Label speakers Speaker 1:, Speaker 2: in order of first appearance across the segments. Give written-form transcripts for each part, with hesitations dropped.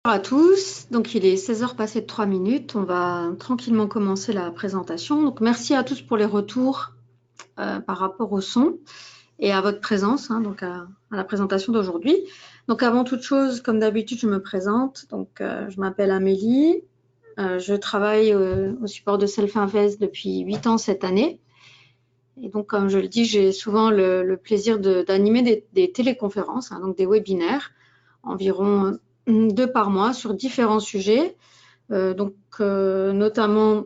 Speaker 1: Bonjour à tous, donc il est 16 h passé de 3 minutes, on va tranquillement commencer la présentation. Donc merci à tous pour les retours par rapport au son et à votre présence, donc à la présentation d'aujourd'hui. Donc avant toute chose, comme d'habitude, je me présente. Donc je m'appelle Amélie, je travaille au support de Self-Invest depuis 8 ans cette année. Et donc comme je le dis, j'ai souvent le plaisir d'animer des téléconférences, donc des webinaires, environ 2 par mois sur différents sujets, notamment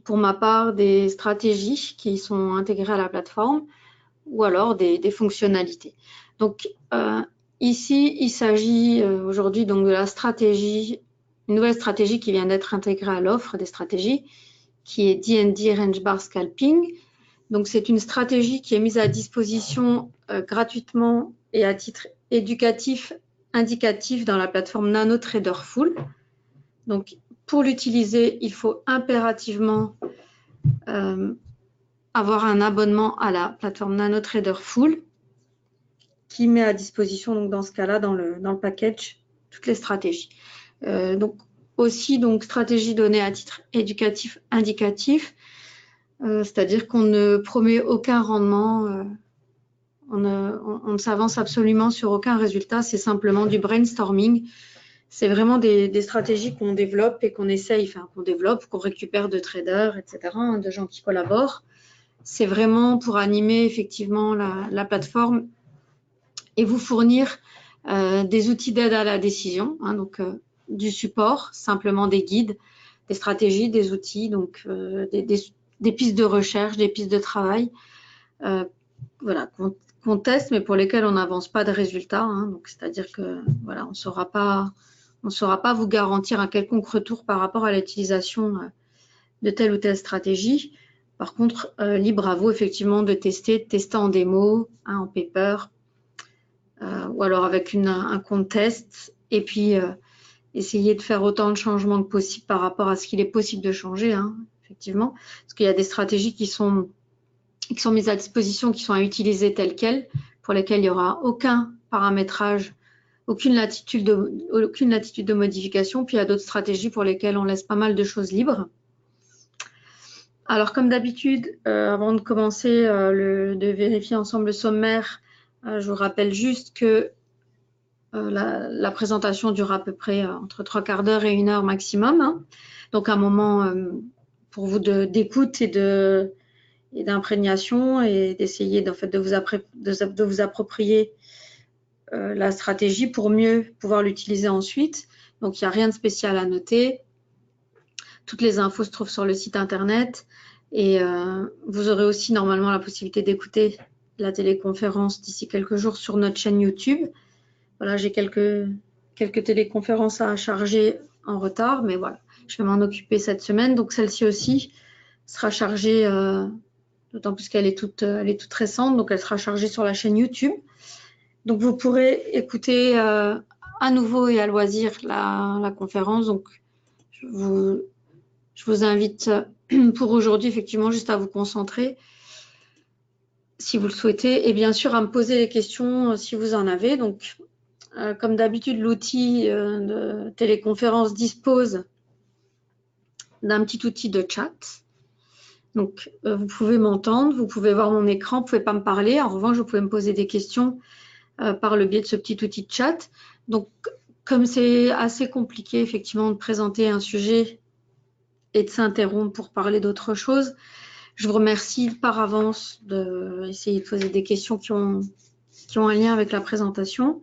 Speaker 1: pour ma part des stratégies qui sont intégrées à la plateforme ou alors des fonctionnalités. Donc ici, il s'agit aujourd'hui donc de la stratégie, une nouvelle stratégie qui vient d'être intégrée à l'offre des stratégies, qui est D&D Range Bar Scalping. Donc c'est une stratégie qui est mise à disposition gratuitement et à titre éducatif indicatif dans la plateforme NanoTrader Full. Donc, pour l'utiliser, il faut impérativement avoir un abonnement à la plateforme NanoTrader Full qui met à disposition, donc dans ce cas-là, dans le package, toutes les stratégies. Donc, aussi, stratégie donnée à titre éducatif indicatif, c'est-à-dire qu'on ne promet aucun rendement, on ne s'avance absolument sur aucun résultat, c'est simplement du brainstorming. C'est vraiment des stratégies qu'on développe et qu'on essaye, qu'on développe, qu'on récupère de traders, etc., de gens qui collaborent. C'est vraiment pour animer effectivement la plateforme et vous fournir des outils d'aide à la décision, donc du support, simplement des guides, des stratégies, des outils, donc des pistes de recherche, des pistes de travail, voilà, qu'on teste, mais pour lesquelles on n'avance pas de résultats. Donc c'est-à-dire que voilà, on ne saura pas vous garantir un quelconque retour par rapport à l'utilisation de telle ou telle stratégie. Par contre, libre à vous effectivement de tester en démo, en paper, ou alors avec un compte test, et puis essayer de faire autant de changements que possible par rapport à ce qu'il est possible de changer, effectivement, parce qu'il y a des stratégies qui sont mises à disposition, qui sont à utiliser telles quelles, pour lesquelles il n'y aura aucun paramétrage, aucune latitude de modification. Puis il y a d'autres stratégies pour lesquelles on laisse pas mal de choses libres. Alors comme d'habitude, avant de commencer de vérifier ensemble le sommaire, je vous rappelle juste que la présentation dure à peu près entre 3/4 d'heure et 1 heure maximum. Donc un moment pour vous d'écoute et d'imprégnation et d'essayer de vous approprier la stratégie pour mieux pouvoir l'utiliser ensuite. Donc, il n'y a rien de spécial à noter. Toutes les infos se trouvent sur le site internet et vous aurez aussi normalement la possibilité d'écouter la téléconférence d'ici quelques jours sur notre chaîne YouTube. Voilà, j'ai quelques téléconférences à charger en retard, mais voilà, je vais m'en occuper cette semaine. Donc, celle-ci aussi sera chargée, d'autant plus qu'elle est toute récente, donc elle sera chargée sur la chaîne YouTube. Donc, vous pourrez écouter à nouveau et à loisir la conférence. Donc, je vous invite pour aujourd'hui, effectivement, juste à vous concentrer, si vous le souhaitez, et bien sûr à me poser les questions si vous en avez. Donc, comme d'habitude, l'outil de téléconférence dispose d'un petit outil de chat. Donc, vous pouvez m'entendre, vous pouvez voir mon écran, vous ne pouvez pas me parler. En revanche, vous pouvez me poser des questions par le biais de ce petit outil de chat. Donc, comme c'est assez compliqué, effectivement, de présenter un sujet et de s'interrompre pour parler d'autre chose, je vous remercie par avance d'essayer de poser des questions qui ont un lien avec la présentation.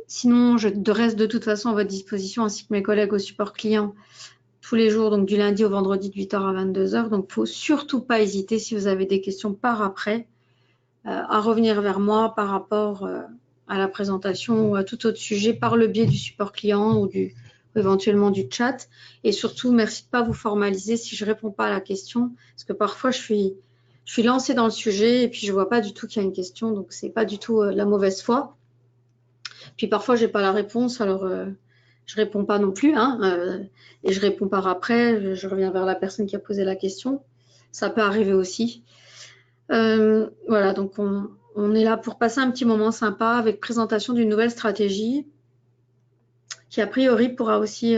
Speaker 1: Sinon, je reste de toute façon à votre disposition, ainsi que mes collègues au support client, tous les jours, donc du lundi au vendredi de 8 h à 22 h. Donc, il ne faut surtout pas hésiter, si vous avez des questions par après, à revenir vers moi par rapport à la présentation ou à tout autre sujet par le biais du support client ou éventuellement du chat. Et surtout, merci de ne pas vous formaliser si je ne réponds pas à la question, parce que parfois, je suis lancée dans le sujet et puis je ne vois pas du tout qu'il y a une question, donc ce n'est pas du tout la mauvaise foi. Puis parfois, je n'ai pas la réponse, alors je ne réponds pas non plus, et je réponds par après, je reviens vers la personne qui a posé la question. Ça peut arriver aussi. Voilà, donc on est là pour passer un petit moment sympa avec présentation d'une nouvelle stratégie qui a priori pourra aussi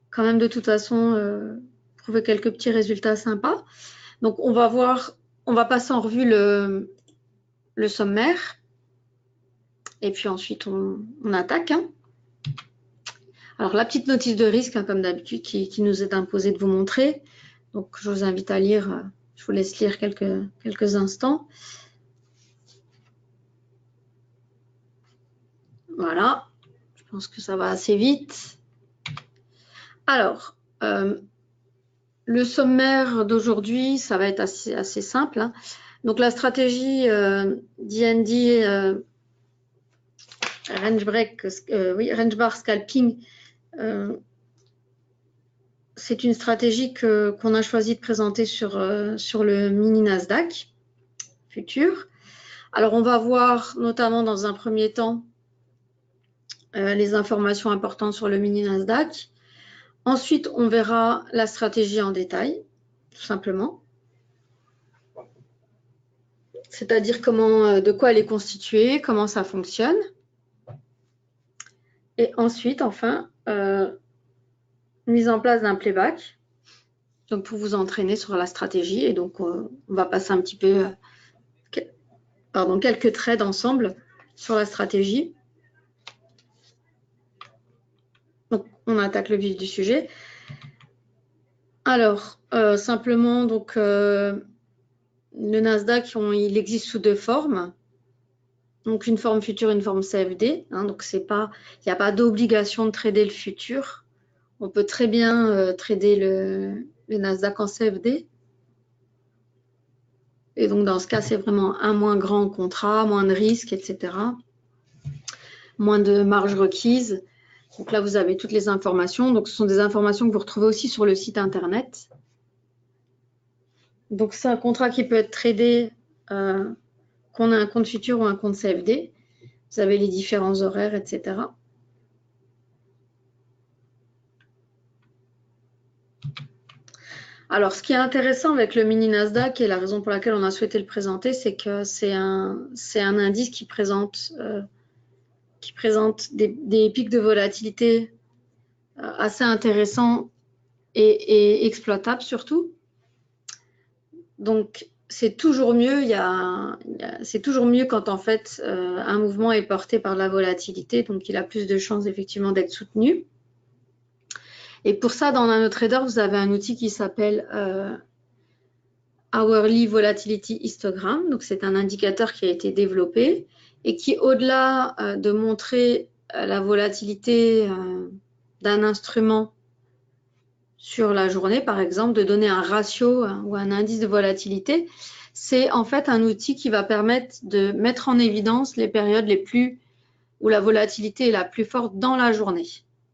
Speaker 1: quand même de toute façon prouver quelques petits résultats sympas. Donc on va passer en revue le sommaire et puis ensuite on attaque. Hein. Alors la petite notice de risque, hein, comme d'habitude, qui nous est imposée de vous montrer. Donc je vous invite à lire, je vous laisse lire quelques instants. Voilà, je pense que ça va assez vite. Alors, le sommaire d'aujourd'hui, ça va être assez simple. Hein. Donc la stratégie DND range bar scalping, c'est une stratégie qu'on a choisi de présenter sur le mini Nasdaq futur. Alors on va voir notamment dans un premier temps les informations importantes sur le mini Nasdaq. Ensuite, on verra la stratégie en détail, tout simplement. C'est-à-dire de quoi elle est constituée, comment ça fonctionne. Et ensuite, enfin, mise en place d'un playback, donc pour vous entraîner sur la stratégie. Et donc, on va passer un petit peu, quelques traits ensemble sur la stratégie. Donc, on attaque le vif du sujet. Alors, simplement, donc, le Nasdaq, il existe sous deux formes. Donc, une forme future, une forme CFD. Hein, donc, il n'y a pas d'obligation de trader le futur. On peut très bien trader le Nasdaq en CFD. Et donc, dans ce cas, c'est vraiment un moins grand contrat, moins de risques, etc. Moins de marge requise. Donc là, vous avez toutes les informations. Donc, ce sont des informations que vous retrouvez aussi sur le site internet. Donc, c'est un contrat qui peut être tradé qu'on a un compte futur ou un compte CFD. Vous avez les différents horaires, etc. Alors, ce qui est intéressant avec le mini Nasdaq et la raison pour laquelle on a souhaité le présenter, c'est que c'est un indice qui présente des pics de volatilité assez intéressants et exploitables surtout. Donc, c'est toujours mieux. C'est toujours mieux quand en fait un mouvement est porté par la volatilité, donc il a plus de chances effectivement d'être soutenu. Et pour ça, dans NanoTrader, vous avez un outil qui s'appelle Hourly Volatility Histogram. Donc, c'est un indicateur qui a été développé et qui, au-delà de montrer la volatilité d'un instrument sur la journée, par exemple, de donner un ratio ou un indice de volatilité, c'est en fait un outil qui va permettre de mettre en évidence les périodes où la volatilité est la plus forte dans la journée,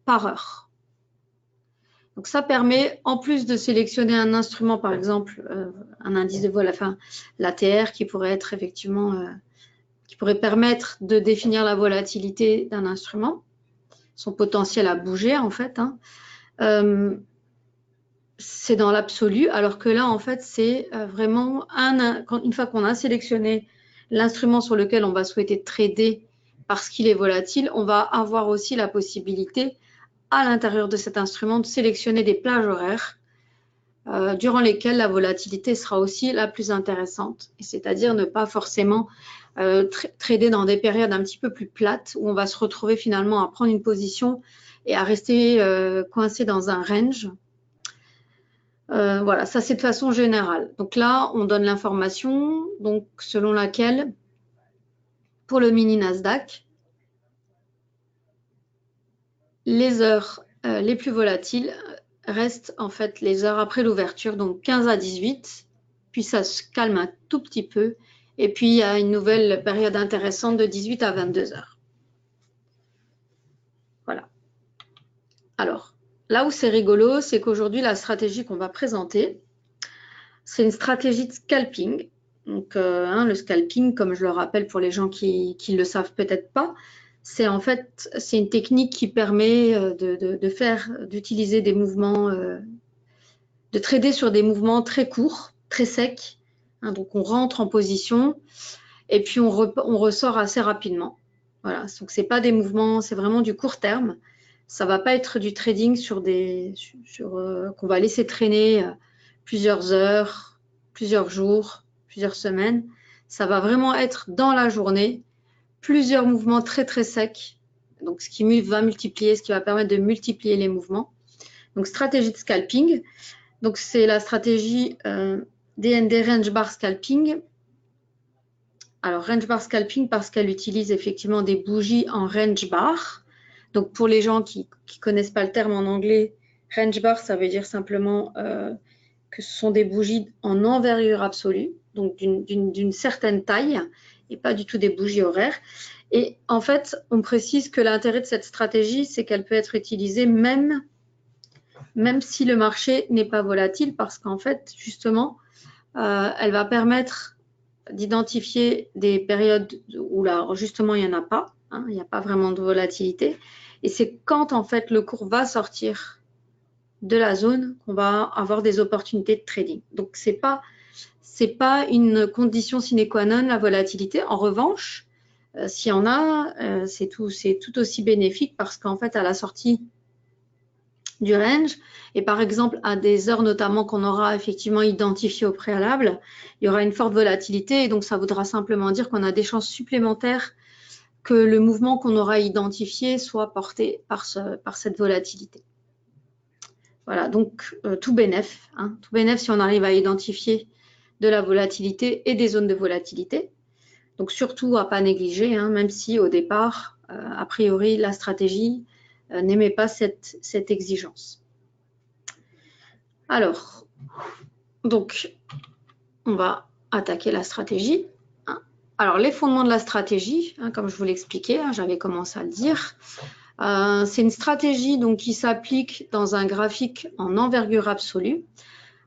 Speaker 1: par heure. Donc ça permet, en plus de sélectionner un instrument, par exemple, un indice de vol, enfin l'ATR, qui pourrait être effectivement, qui pourrait permettre de définir la volatilité d'un instrument, son potentiel à bouger en fait. Hein. C'est dans l'absolu, alors que là, en fait, c'est vraiment une fois qu'on a sélectionné l'instrument sur lequel on va souhaiter trader parce qu'il est volatile, on va avoir aussi la possibilité à l'intérieur de cet instrument de sélectionner des plages horaires durant lesquelles la volatilité sera aussi la plus intéressante, c'est-à-dire ne pas forcément trader dans des périodes un petit peu plus plates où on va se retrouver finalement à prendre une position et à rester coincé dans un range. Voilà, ça c'est de façon générale. Donc là, on donne l'information donc selon laquelle, pour le mini Nasdaq, les heures les plus volatiles restent en fait les heures après l'ouverture, donc 15 à 18, puis ça se calme un tout petit peu, et puis il y a une nouvelle période intéressante de 18 à 22 heures. Voilà. Alors, là où c'est rigolo, c'est qu'aujourd'hui, la stratégie qu'on va présenter, c'est une stratégie de scalping. Donc, le scalping, comme je le rappelle pour les gens qui ne le savent peut-être pas, c'est en fait une technique qui permet d'utiliser des mouvements, de trader sur des mouvements très courts, très secs. Hein, donc, on rentre en position et puis on ressort assez rapidement. Voilà. Donc, c'est pas des mouvements, c'est vraiment du court terme. Ça ne va pas être du trading qu'on va laisser traîner plusieurs heures, plusieurs jours, plusieurs semaines. Ça va vraiment être dans la journée, plusieurs mouvements très très secs. Donc ce qui va multiplier, ce qui va permettre de multiplier les mouvements. Donc stratégie de scalping. Donc c'est la stratégie DND Range Bar Scalping. Alors Range Bar Scalping parce qu'elle utilise effectivement des bougies en range bar. Donc pour les gens qui ne connaissent pas le terme en anglais, range bar, ça veut dire simplement que ce sont des bougies en envergure absolue, donc d'une certaine taille, et pas du tout des bougies horaires. Et en fait, on précise que l'intérêt de cette stratégie, c'est qu'elle peut être utilisée même si le marché n'est pas volatile, parce qu'en fait, justement, elle va permettre d'identifier des périodes où là, justement, il n'y en a pas, hein, il n'y a pas vraiment de volatilité. Et c'est quand, en fait, le cours va sortir de la zone qu'on va avoir des opportunités de trading. Donc, c'est pas une condition sine qua non, la volatilité. En revanche, s'il y en a, c'est tout aussi bénéfique parce qu'en fait, à la sortie du range, et par exemple à des heures notamment qu'on aura effectivement identifiées au préalable, il y aura une forte volatilité et donc ça voudra simplement dire qu'on a des chances supplémentaires que le mouvement qu'on aura identifié soit porté par cette volatilité. Voilà, donc tout bénef, hein, tout bénef si on arrive à identifier de la volatilité et des zones de volatilité. Donc surtout à ne pas négliger, hein, même si au départ, a priori, la stratégie n'aimait pas cette exigence. Alors, donc, on va attaquer la stratégie. Alors, les fondements de la stratégie, hein, comme je vous l'expliquais, hein, j'avais commencé à le dire, c'est une stratégie donc, qui s'applique dans un graphique en envergure absolue.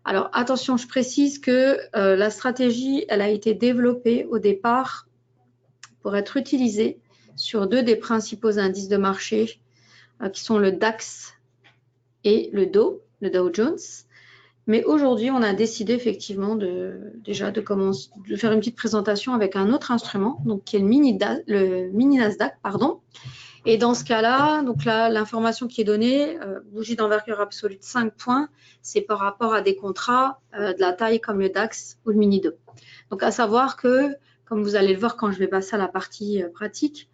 Speaker 1: Alors, attention, je précise que la stratégie, elle a été développée au départ pour être utilisée sur deux des principaux indices de marché qui sont le DAX et le Dow Jones. Mais aujourd'hui, on a décidé effectivement de faire une petite présentation avec un autre instrument, donc qui est le mini Nasdaq, pardon. Et dans ce cas-là, donc là, l'information qui est donnée, bougie d'envergure absolue de 5 points, c'est par rapport à des contrats de la taille comme le DAX ou le mini Dow. Donc à savoir que, comme vous allez le voir quand je vais passer à la partie pratique,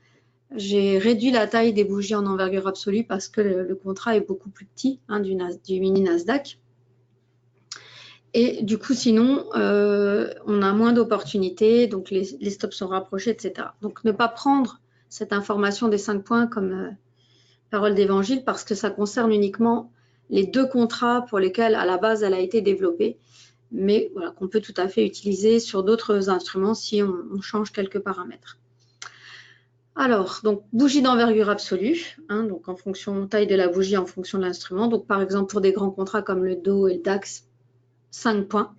Speaker 1: j'ai réduit la taille des bougies en envergure absolue parce que le contrat est beaucoup plus petit, hein, du mini Nasdaq. Et du coup, sinon, on a moins d'opportunités, donc les stops sont rapprochés, etc. Donc, ne pas prendre cette information des 5 points comme parole d'évangile parce que ça concerne uniquement les deux contrats pour lesquels, à la base, elle a été développée, mais voilà, qu'on peut tout à fait utiliser sur d'autres instruments si on change quelques paramètres. Alors, donc, bougie d'envergure absolue, hein, donc en fonction, taille de la bougie en fonction de l'instrument. Donc, par exemple, pour des grands contrats comme le Dow et le DAX, 5 points.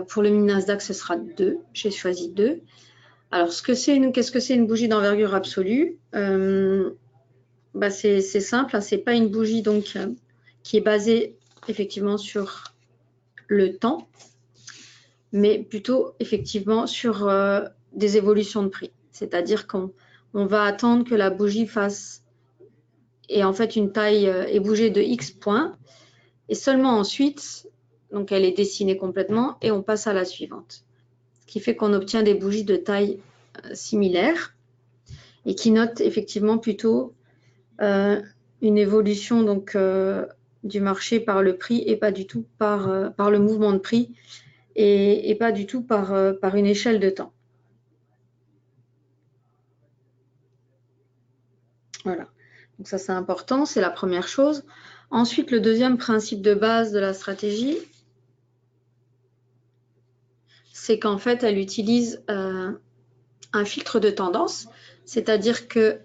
Speaker 1: Pour le mini Nasdaq, ce sera 2. J'ai choisi 2. Alors, qu'est-ce que c'est une bougie d'envergure absolue? C'est simple, hein, c'est pas une bougie donc qui est basée effectivement sur le temps, mais plutôt effectivement sur des évolutions de prix. C'est-à-dire qu'on va attendre que la bougie fasse et en fait une taille est bougée de X points et seulement ensuite, donc elle est dessinée complètement et on passe à la suivante. Ce qui fait qu'on obtient des bougies de taille similaire et qui notent effectivement plutôt une évolution donc, du marché par le prix et pas du tout par le mouvement de prix et pas du tout par une échelle de temps. Voilà, donc ça c'est important, c'est la première chose. Ensuite, le deuxième principe de base de la stratégie, c'est qu'en fait, elle utilise un filtre de tendance, c'est-à-dire que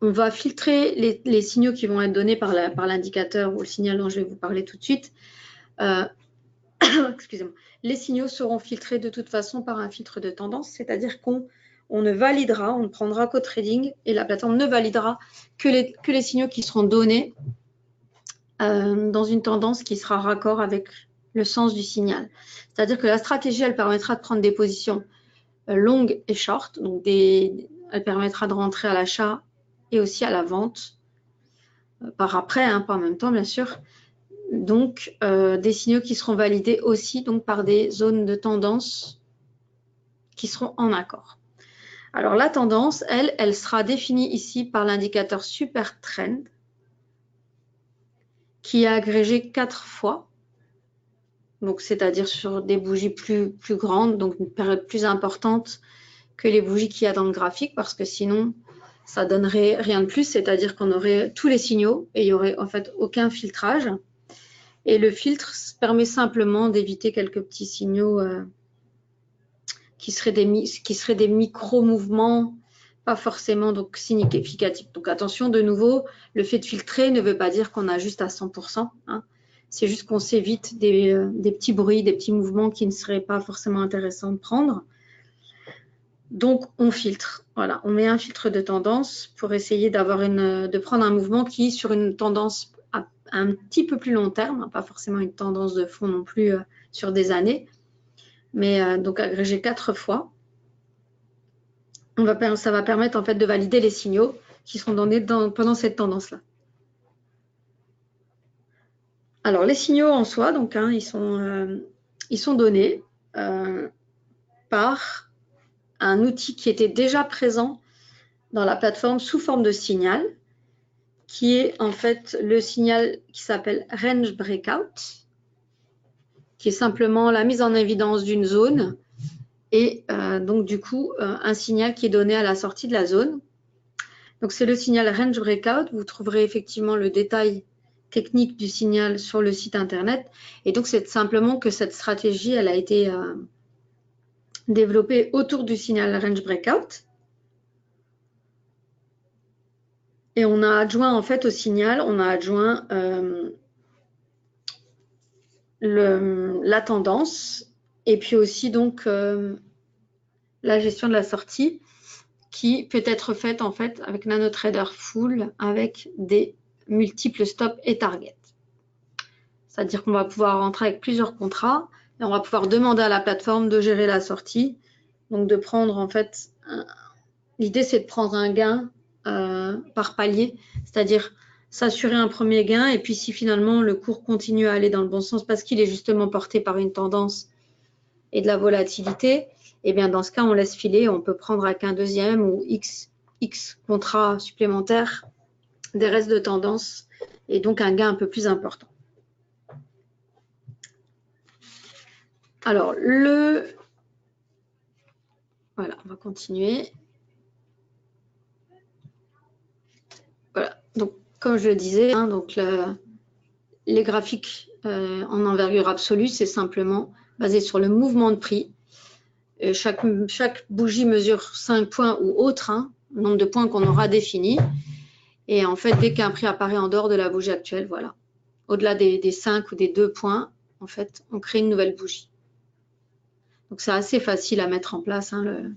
Speaker 1: on va filtrer les signaux qui vont être donnés par l'indicateur ou le signal dont je vais vous parler tout de suite. Excusez-moi. Les signaux seront filtrés de toute façon par un filtre de tendance, c'est-à-dire qu'on ne validera, on ne prendra qu'au trading et la plateforme ne validera que les signaux qui seront donnés dans une tendance qui sera raccord avec le sens du signal. C'est-à-dire que la stratégie, elle permettra de prendre des positions longues et short, donc elle permettra de rentrer à l'achat et aussi à la vente par après, hein, pas en même temps bien sûr. Donc des signaux qui seront validés aussi donc, par des zones de tendance qui seront en accord. Alors la tendance, elle sera définie ici par l'indicateur Super Trend qui est agrégé 4 fois. Donc c'est-à-dire sur des bougies plus grandes, donc une période plus importante que les bougies qu'il y a dans le graphique, parce que sinon ça donnerait rien de plus, c'est-à-dire qu'on aurait tous les signaux et il n'y aurait en fait aucun filtrage. Et le filtre permet simplement d'éviter quelques petits signaux qui seraient des micro-mouvements, pas forcément donc significatifs. Donc attention, de nouveau, le fait de filtrer ne veut pas dire qu'on ajuste à 100%. Hein. C'est juste qu'on s'évite des petits bruits, des petits mouvements qui ne seraient pas forcément intéressants de prendre. Donc on filtre, voilà, on met un filtre de tendance pour essayer de prendre un mouvement qui, sur une tendance à un petit peu plus long terme, pas forcément une tendance de fond non plus sur des années, mais donc agrégé 4 fois, ça va permettre en fait de valider les signaux qui seront donnés pendant cette tendance-là. Alors les signaux en soi, donc hein, ils sont donnés par un outil qui était déjà présent dans la plateforme sous forme de signal, qui est en fait le signal qui s'appelle Range Breakout, qui est simplement la mise en évidence d'une zone et donc du coup un signal qui est donné à la sortie de la zone. Donc c'est le signal Range Breakout, vous trouverez effectivement le détail technique du signal sur le site internet, et donc c'est simplement que cette stratégie elle a été développée autour du signal Range Breakout. Et on a adjoint en fait au signal, on a adjoint la tendance et puis aussi donc la gestion de la sortie qui peut être faite en fait avec NanoTrader Full avec des multiples stops et targets. C'est-à-dire qu'on va pouvoir rentrer avec plusieurs contrats et on va pouvoir demander à la plateforme de gérer la sortie. Donc de prendre en fait, l'idée c'est de prendre un gain par palier, c'est-à-dire s'assurer un premier gain et puis si finalement le cours continue à aller dans le bon sens parce qu'il est justement porté par une tendance et de la volatilité, et bien dans ce cas on laisse filer, on peut prendre avec un deuxième ou X contrats supplémentaires des restes de tendance et donc un gain un peu plus important. Alors voilà, on va continuer. Voilà, donc comme je le disais, hein, donc les graphiques en envergure absolue, c'est simplement basé sur le mouvement de prix. Et chaque bougie mesure 5 points ou autre, hein, le nombre de points qu'on aura défini. Et en fait, dès qu'un prix apparaît en dehors de la bougie actuelle, voilà, au-delà des 5 ou des 2 points, en fait, on crée une nouvelle bougie. Donc c'est assez facile à mettre en place, hein,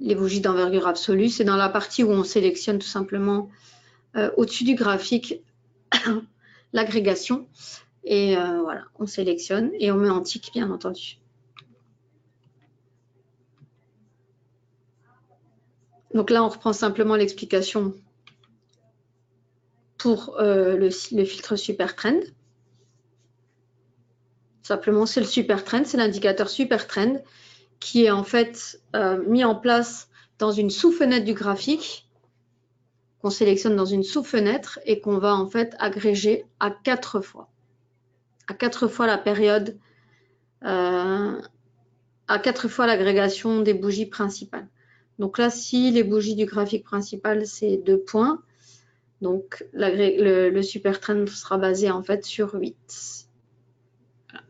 Speaker 1: les bougies d'envergure absolue. C'est dans la partie où on sélectionne tout simplement au-dessus du graphique l'agrégation. Et voilà, on sélectionne et on met en tic, bien entendu. Donc là, on reprend simplement l'explication pour le filtre Super Trend. Simplement, c'est le Super Trend, c'est l'indicateur Super Trend qui est en fait mis en place dans une sous-fenêtre du graphique, qu'on sélectionne dans une sous-fenêtre et qu'on va en fait agréger à 4 fois. À 4 fois la période, à 4 fois l'agrégation des bougies principales. Donc là, si les bougies du graphique principal, c'est 2 points, donc le Super Trend sera basé en fait sur 8. Voilà.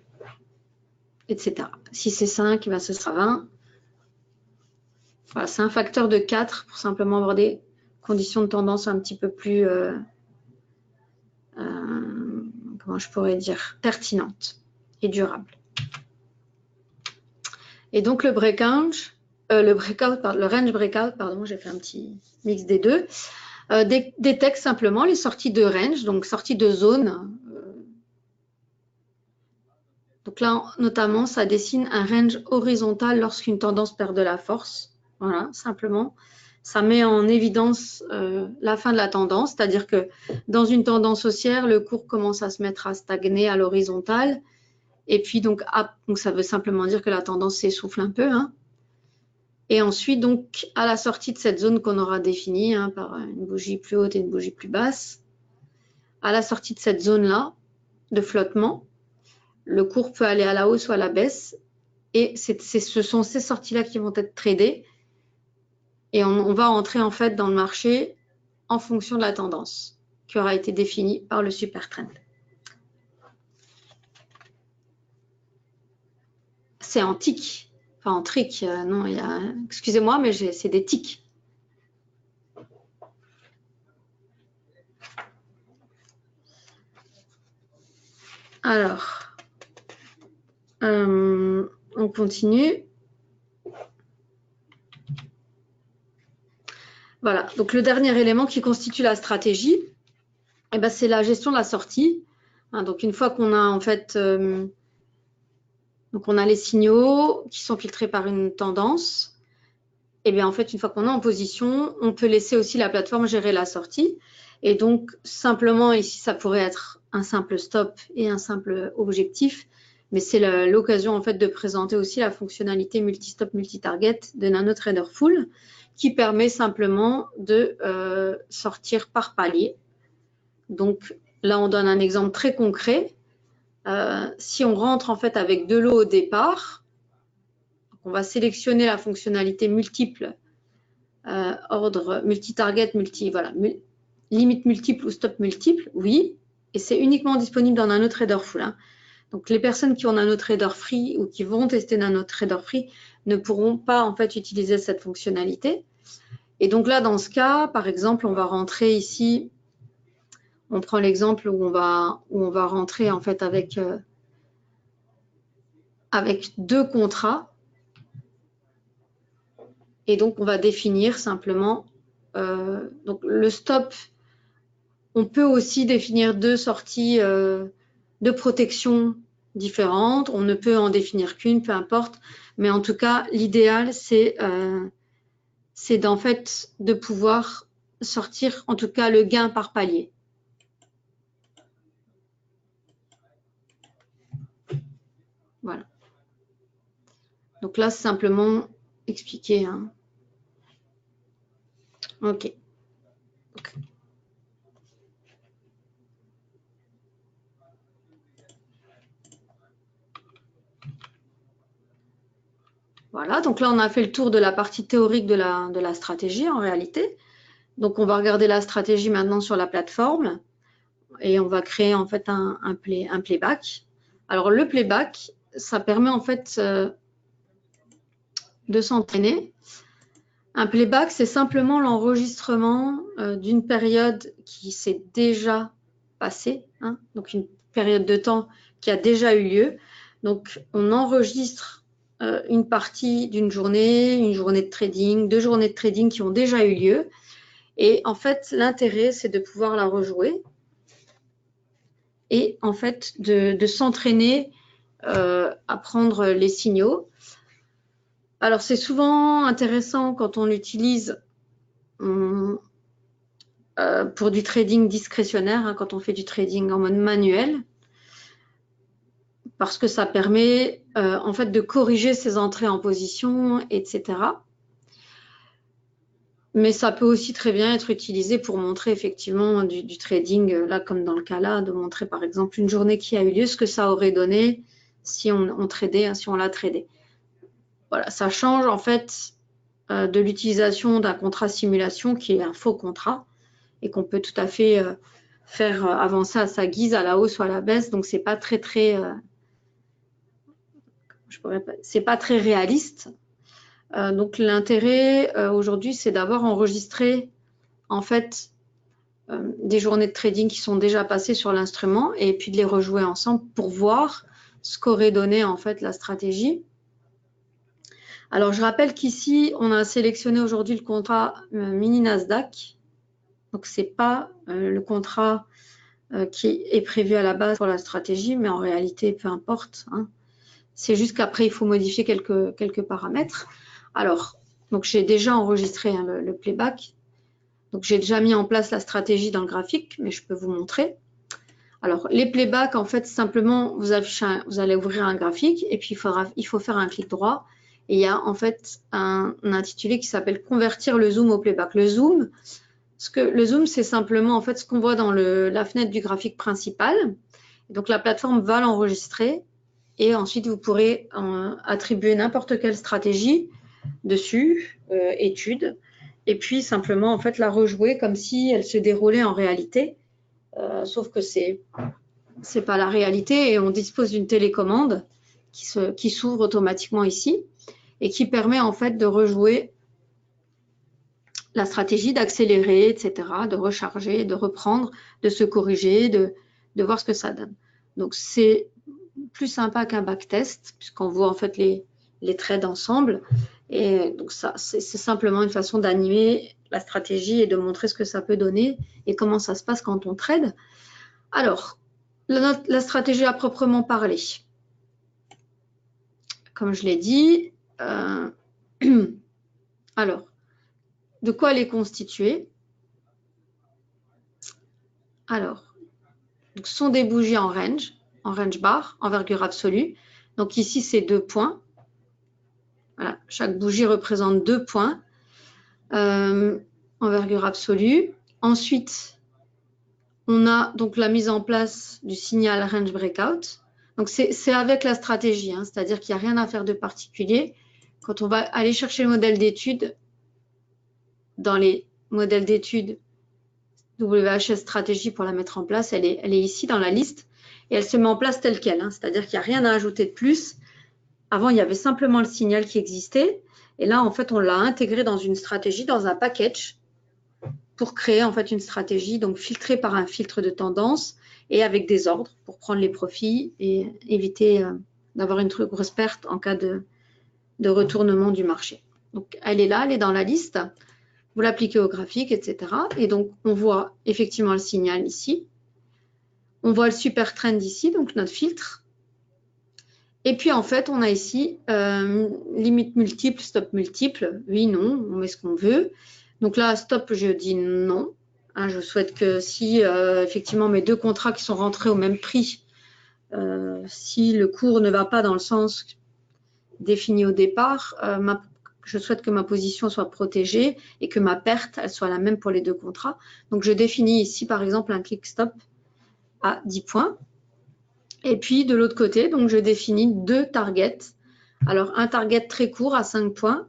Speaker 1: Etc. Si c'est 5, ben ce sera 20. Voilà, c'est un facteur de 4 pour simplement avoir des conditions de tendance un petit peu plus, comment je pourrais dire, pertinentes et durables. Et donc le range breakout, pardon, j'ai fait un petit mix des deux, détecte simplement les sorties de range, donc sorties de zone. Donc là, notamment, ça dessine un range horizontal lorsqu'une tendance perd de la force. Voilà, simplement. ça met en évidence la fin de la tendance, c'est-à-dire que dans une tendance haussière, le cours commence à se mettre à stagner à l'horizontale. Et puis, donc ça veut simplement dire que la tendance s'essouffle un peu. Hein. Et ensuite, donc, à la sortie de cette zone qu'on aura définie hein, par une bougie plus haute et une bougie plus basse, à la sortie de cette zone-là de flottement, le cours peut aller à la hausse ou à la baisse. Et ce sont ces sorties-là qui vont être tradées. Et on va entrer en fait dans le marché en fonction de la tendance qui aura été définie par le super trend. C'est en tick, enfin en trick, non, il y a, excusez-moi, mais c'est des ticks. Alors, on continue. Voilà, donc le dernier élément qui constitue la stratégie, eh ben, c'est la gestion de la sortie. Hein, donc une fois qu'on a en fait, donc on a les signaux qui sont filtrés par une tendance, et bien en fait une fois qu'on est en position, on peut laisser aussi la plateforme gérer la sortie. Et donc simplement ici ça pourrait être un simple stop et un simple objectif, mais c'est l'occasion en fait de présenter aussi la fonctionnalité multi-stop, multi-target de NanoTrader Full qui permet simplement de sortir par palier. Donc là, on donne un exemple très concret. Si on rentre en fait avec de l'eau au départ, on va sélectionner la fonctionnalité multiple, ordre multi-target, voilà, limite multiple ou stop multiple, oui, et c'est uniquement disponible dans NanoTrader Full. Hein. Donc les personnes qui ont NanoTrader Free ou qui vont tester NanoTrader Free ne pourront pas en fait utiliser cette fonctionnalité. Et donc là, dans ce cas, par exemple, on va rentrer ici, on prend l'exemple où on va rentrer en fait avec deux contrats. Et donc, on va définir simplement donc le stop. On peut aussi définir deux sorties de protection différentes. On ne peut en définir qu'une, peu importe. Mais en tout cas, l'idéal, c'est d'en fait de pouvoir sortir en tout cas le gain par palier. Voilà. Donc là, c'est simplement expliquer. Hein. Ok. Voilà, donc là, on a fait le tour de la partie théorique de la stratégie en réalité. Donc, on va regarder la stratégie maintenant sur la plateforme et on va créer en fait un playback. Alors, le playback, ça permet en fait de s'entraîner. Un playback, c'est simplement l'enregistrement d'une période qui s'est déjà passée, hein, donc une période de temps qui a déjà eu lieu. Donc, on enregistre une partie d'une journée, une journée de trading, 2 journées de trading qui ont déjà eu lieu. Et en fait, l'intérêt, c'est de pouvoir la rejouer et en fait de s'entraîner à prendre les signaux. Alors, c'est souvent intéressant quand on l'utilise pour du trading discrétionnaire, hein, quand on fait du trading en mode manuel, parce que ça permet en fait de corriger ses entrées en position, etc. Mais ça peut aussi très bien être utilisé pour montrer effectivement du trading, là comme dans le cas là, de montrer par exemple une journée qui a eu lieu, ce que ça aurait donné si on tradait, hein, si on l'a tradé. Voilà, ça change en fait de l'utilisation d'un contrat simulation qui est un faux contrat et qu'on peut tout à fait faire avancer à sa guise, à la hausse ou à la baisse. Donc c'est pas très c'est pas très réaliste. Donc l'intérêt aujourd'hui, c'est d'avoir enregistré en fait des journées de trading qui sont déjà passées sur l'instrument et puis de les rejouer ensemble pour voir ce qu'aurait donné en fait la stratégie. Alors je rappelle qu'ici on a sélectionné aujourd'hui le contrat mini Nasdaq, donc c'est pas le contrat qui est prévu à la base pour la stratégie, mais en réalité peu importe. Hein. C'est juste qu'après il faut modifier quelques paramètres. Alors Donc, j'ai déjà enregistré hein, le playback. Donc, j'ai déjà mis en place la stratégie dans le graphique, mais je peux vous montrer. Alors, les playbacks, en fait, simplement, vous allez ouvrir un graphique et puis il faut faire un clic droit. Et il y a en fait un intitulé qui s'appelle « Convertir le zoom au playback ». Le zoom, c'est simplement en fait ce qu'on voit dans la fenêtre du graphique principal. Donc, la plateforme va l'enregistrer et ensuite, vous pourrez attribuer n'importe quelle stratégie dessus, étude, et puis simplement en fait la rejouer comme si elle se déroulait en réalité. Sauf que c'est pas la réalité et on dispose d'une télécommande qui s'ouvre automatiquement ici et qui permet en fait de rejouer la stratégie, d'accélérer, etc., de recharger, de reprendre, de se corriger, de voir ce que ça donne. Donc c'est plus sympa qu'un backtest puisqu'on voit en fait les trades ensemble et donc ça c'est simplement une façon d'animer la stratégie et de montrer ce que ça peut donner et comment ça se passe quand on trade. Alors, la stratégie à proprement parler. Comme je l'ai dit, alors, de quoi elle est constituée? Alors, ce sont des bougies en range bar, envergure absolue. Donc ici, c'est 2 points. Voilà, chaque bougie représente 2 points, envergure absolue. Ensuite, on a donc la mise en place du signal range breakout. Donc, c'est avec la stratégie, hein, c'est-à-dire qu'il n'y a rien à faire de particulier. Quand on va aller chercher le modèle d'étude, dans les modèles d'études WHS stratégie pour la mettre en place, elle est ici dans la liste et elle se met en place telle qu'elle, hein, c'est-à-dire qu'il n'y a rien à ajouter de plus. Avant, il y avait simplement le signal qui existait et là, en fait, on l'a intégré dans une stratégie, dans un package pour créer en fait une stratégie, donc filtrée par un filtre de tendance et avec des ordres pour prendre les profits et éviter d'avoir une grosse perte en cas de retournement du marché. Donc, elle est là, elle est dans la liste. Vous l'appliquez au graphique, etc. Et donc, on voit effectivement le signal ici. On voit le super trend ici, donc notre filtre. Et puis, en fait, on a ici limite multiple, stop multiple. Oui, non, on met ce qu'on veut. Donc là, stop, je dis non. Hein, je souhaite que si effectivement mes 2 contrats qui sont rentrés au même prix, si le cours ne va pas dans le sens défini au départ, je souhaite que ma position soit protégée et que ma perte, elle soit la même pour les 2 contrats. Donc, je définis ici, par exemple, un click stop à 10 points. Et puis, de l'autre côté, donc je définis 2 targets. Alors, un target très court à 5 points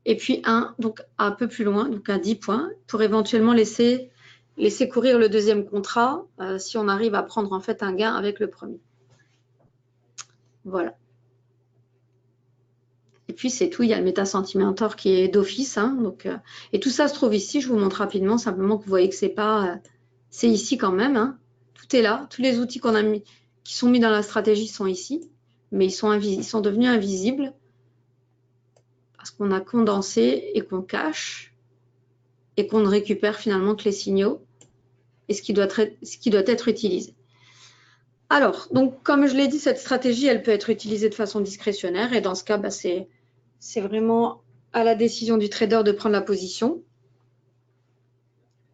Speaker 1: et puis un donc un peu plus loin, donc à 10 points, pour éventuellement laisser courir le deuxième contrat si on arrive à prendre en fait un gain avec le premier. Voilà. Et puis c'est tout, il y a le MetaSentimentor qui est d'office. Hein, et tout ça se trouve ici, je vous montre rapidement, simplement que vous voyez que c'est pas. C'est ici quand même. Hein, tout est là. Tous les outils qui sont mis dans la stratégie sont ici. Mais ils sont devenus invisibles parce qu'on a condensé et qu'on cache et qu'on ne récupère finalement que les signaux et ce qui doit être utilisé. Alors, donc comme je l'ai dit, cette stratégie, elle peut être utilisée de façon discrétionnaire et dans ce cas, c'est vraiment à la décision du trader de prendre la position.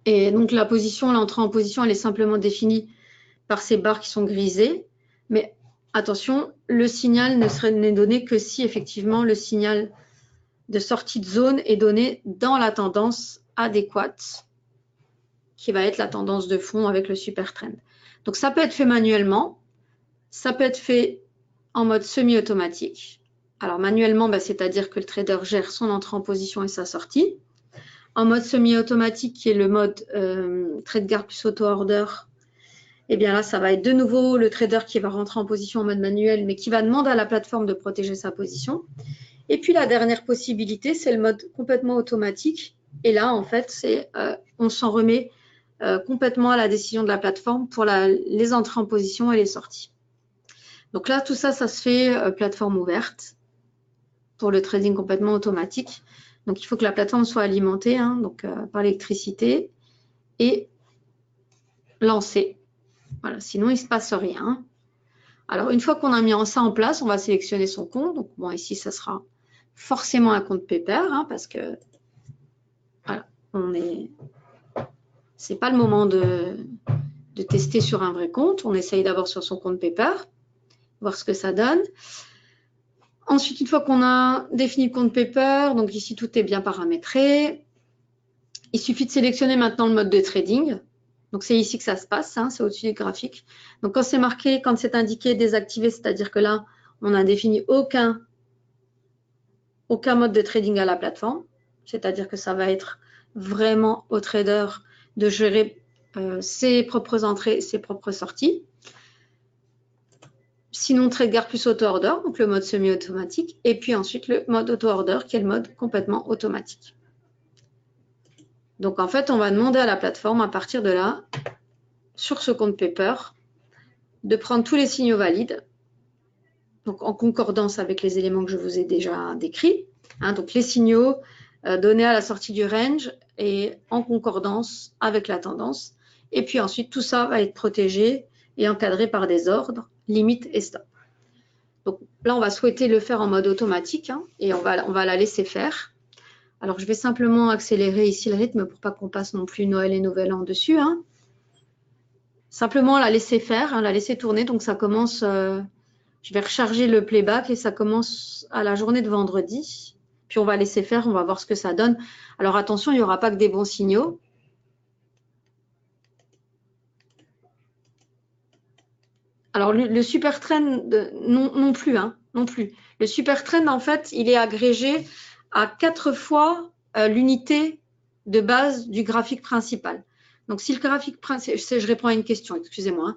Speaker 1: Et donc la position, l'entrée en position, elle est simplement définie par ces barres qui sont grisées. Mais attention, le signal n'est donné que si effectivement le signal de sortie de zone est donné dans la tendance adéquate, qui va être la tendance de fond avec le super trend. Donc ça peut être fait manuellement, ça peut être fait en mode semi-automatique. Alors manuellement, c'est-à-dire que le trader gère son entrée en position et sa sortie. En mode semi-automatique, qui est le mode trade guard plus auto-order, et bien là, ça va être de nouveau le trader qui va rentrer en position en mode manuel, mais qui va demander à la plateforme de protéger sa position. Et puis la dernière possibilité, c'est le mode complètement automatique. Et là, en fait, on s'en remet complètement à la décision de la plateforme pour les entrées en position et les sorties. Donc là, tout ça, ça se fait plateforme ouverte pour le trading complètement automatique. Donc, il faut que la plateforme soit alimentée par l'électricité et lancée. Voilà, sinon, il ne se passe rien. Alors, une fois qu'on a mis ça en place, on va sélectionner son compte. Donc, bon, ici, ça sera forcément un compte Paper, hein, parce que voilà, c'est pas le moment de tester sur un vrai compte. On essaye d'abord sur son compte Paper, voir ce que ça donne. Ensuite, une fois qu'on a défini le compte Paper, donc ici tout est bien paramétré, il suffit de sélectionner maintenant le mode de trading. Donc c'est ici que ça se passe, hein, c'est au-dessus du graphique. Donc quand c'est marqué, quand c'est indiqué désactivé, c'est-à-dire que là, on n'a défini aucun mode de trading à la plateforme, c'est-à-dire que ça va être vraiment au trader de gérer ses propres entrées, ses propres sorties. Sinon, TradeGuard plus auto-order, donc le mode semi-automatique, et puis ensuite le mode auto-order qui est le mode complètement automatique. Donc en fait, on va demander à la plateforme à partir de là, sur ce compte Paper, de prendre tous les signaux valides, donc en concordance avec les éléments que je vous ai déjà décrits, hein, donc les signaux donnés à la sortie du range et en concordance avec la tendance. Et puis ensuite, tout ça va être protégé et encadré par des ordres, limites et stop. Donc là, on va souhaiter le faire en mode automatique, hein, et on va la laisser faire. Alors, je vais simplement accélérer ici le rythme pour pas qu'on passe non plus Noël et Nouvel An dessus, hein. Simplement la laisser faire, hein, la laisser tourner. Donc ça commence, je vais recharger le playback et ça commence à la journée de vendredi. Puis on va laisser faire, on va voir ce que ça donne. Alors attention, il n'y aura pas que des bons signaux. Alors le super trend, non plus, hein, non plus. Le super trend, en fait, il est agrégé à 4 fois l'unité de base du graphique principal. Donc si le graphique principal, je réponds à une question, excusez-moi.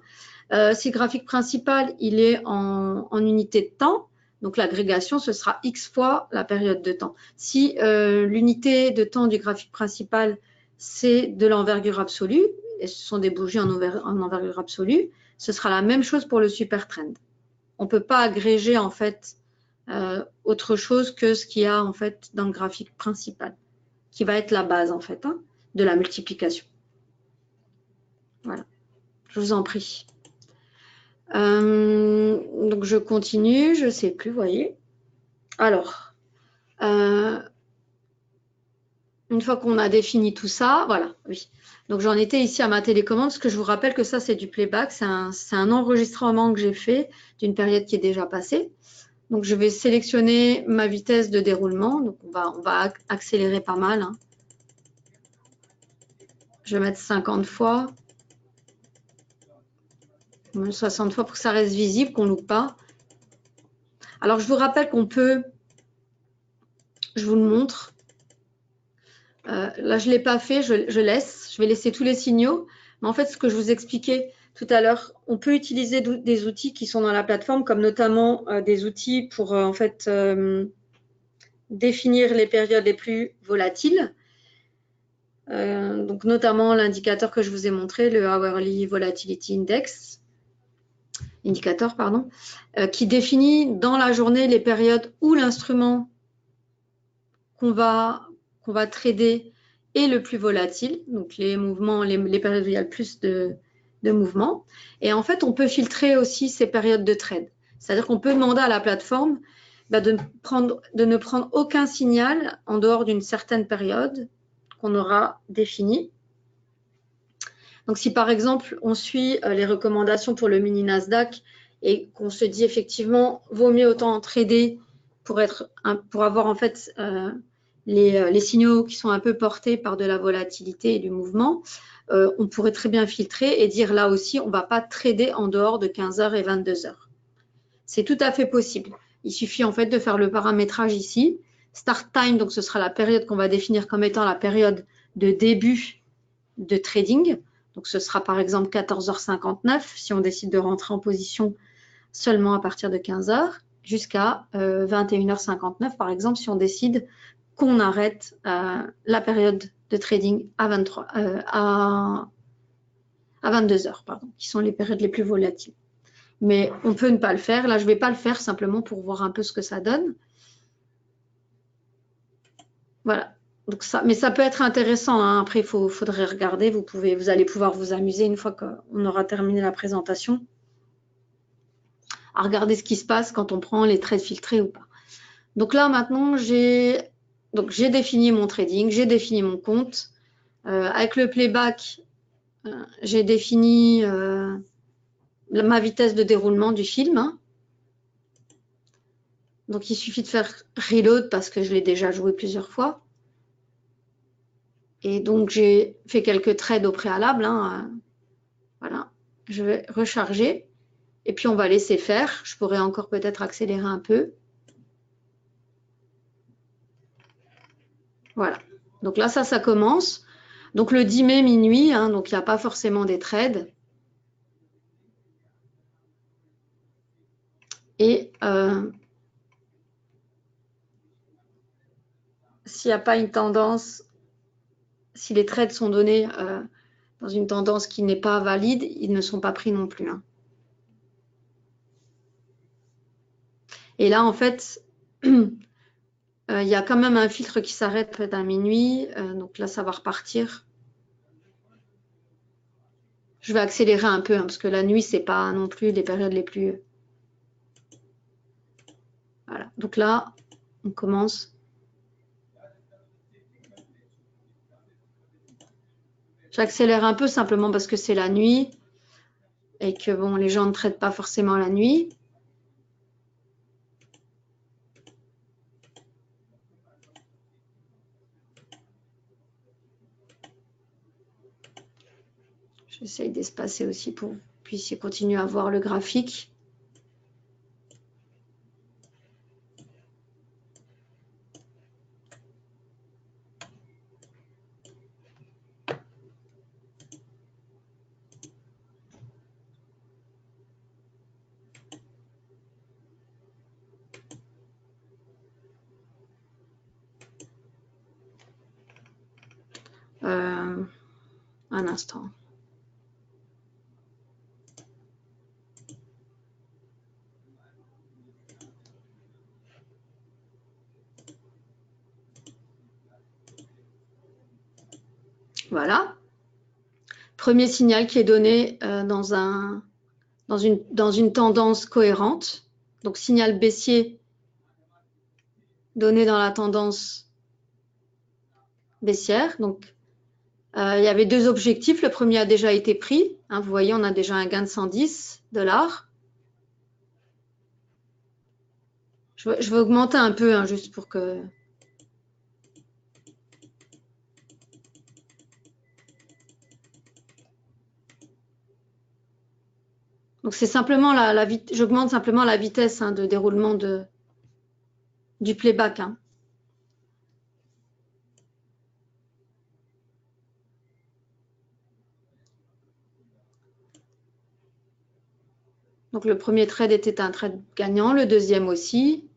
Speaker 1: Si le graphique principal, il est en unité de temps, donc l'agrégation, ce sera X fois la période de temps. Si l'unité de temps du graphique principal, c'est de l'envergure absolue, et ce sont des bougies en envergure absolue, ce sera la même chose pour le super trend. On ne peut pas agréger en fait autre chose que ce qu'il y a en fait dans le graphique principal, qui va être la base en fait, hein, de la multiplication. Voilà, je vous en prie. Donc je continue, je ne sais plus, vous voyez. Alors, une fois qu'on a défini tout ça, voilà, oui. Donc j'en étais ici à ma télécommande, parce que je vous rappelle que ça c'est du playback, c'est un enregistrement que j'ai fait d'une période qui est déjà passée. Donc je vais sélectionner ma vitesse de déroulement, donc on va accélérer pas mal, hein. Je vais mettre 50 fois, 60 fois pour que ça reste visible, qu'on ne loupe pas. Alors je vous rappelle qu'on peut, je vous le montre, là je ne l'ai pas fait, je vais laisser tous les signaux, mais en fait ce que je vous expliquais tout à l'heure, on peut utiliser des outils qui sont dans la plateforme, comme notamment des outils pour en fait définir les périodes les plus volatiles. Donc notamment l'indicateur que je vous ai montré, le Hourly Volatility Index, indicateur, pardon, qui définit dans la journée les périodes où l'instrument qu'on va trader est le plus volatile, donc les mouvements, les périodes où il y a le plus de mouvements. Et en fait, on peut filtrer aussi ces périodes de trade. C'est-à-dire qu'on peut demander à la plateforme de ne prendre aucun signal en dehors d'une certaine période qu'on aura définie. Donc si par exemple on suit les recommandations pour le mini Nasdaq et qu'on se dit effectivement vaut mieux autant trader pour avoir en fait les signaux qui sont un peu portés par de la volatilité et du mouvement, on pourrait très bien filtrer et dire là aussi on ne va pas trader en dehors de 15h et 22h. C'est tout à fait possible. Il suffit en fait de faire le paramétrage ici. Start time, donc ce sera la période qu'on va définir comme étant la période de début de trading. Donc ce sera par exemple 14h59 si on décide de rentrer en position seulement à partir de 15h jusqu'à 21h59 par exemple si on décide qu'on arrête la période de trading à 22h, pardon, qui sont les périodes les plus volatiles. Mais on peut ne pas le faire. Là, je ne vais pas le faire simplement pour voir un peu ce que ça donne. Voilà. Donc ça, mais ça peut être intéressant, hein. Après, il faudrait regarder. Vous allez pouvoir vous amuser une fois qu'on aura terminé la présentation à regarder ce qui se passe quand on prend les trades filtrés ou pas. Donc là, maintenant, j'ai défini mon trading, j'ai défini mon compte. Avec le playback, j'ai défini ma vitesse de déroulement du film. Hein. Donc, il suffit de faire reload parce que je l'ai déjà joué plusieurs fois. Et donc, j'ai fait quelques trades au préalable. Hein. Voilà. Je vais recharger. Et puis, on va laisser faire. Je pourrais encore peut-être accélérer un peu. Voilà. Donc là, ça commence. Donc, le 10 mai, minuit. Hein, donc, il n'y a pas forcément des trades. Et s'il n'y a pas une tendance, si les trades sont donnés dans une tendance qui n'est pas valide, ils ne sont pas pris non plus. Hein. Et là, en fait, il y a quand même un filtre qui s'arrête près d'un minuit. Donc là, ça va repartir. Je vais accélérer un peu, hein, parce que la nuit, c'est pas non plus les périodes les plus... Voilà. Donc là, on commence. J'accélère un peu simplement parce que c'est la nuit et que bon, les gens ne traitent pas forcément la nuit. J'essaye d'espacer aussi pour que vous puissiez continuer à voir le graphique. Un instant. Voilà. Premier signal qui est donné dans une tendance cohérente. Donc, signal baissier donné dans la tendance baissière. Donc, il y avait deux objectifs. Le premier a déjà été pris. Hein, vous voyez, on a déjà un gain de 110 $. Je vais augmenter un peu, hein, juste pour que... Donc, c'est simplement j'augmente simplement la vitesse hein, de déroulement du playback. Hein. Donc, le premier trade était un trade gagnant, le deuxième aussi.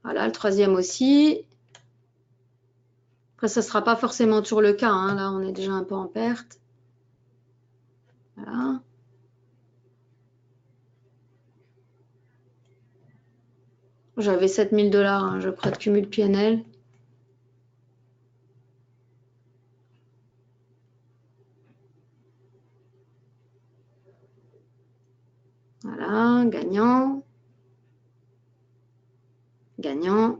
Speaker 1: Voilà, le troisième aussi. Après, ça ne sera pas forcément toujours le cas. Hein. Là, on est déjà un peu en perte. Voilà. J'avais 7 000 $, hein, je crois, de cumul PNL. Voilà, gagnant. Gagnant.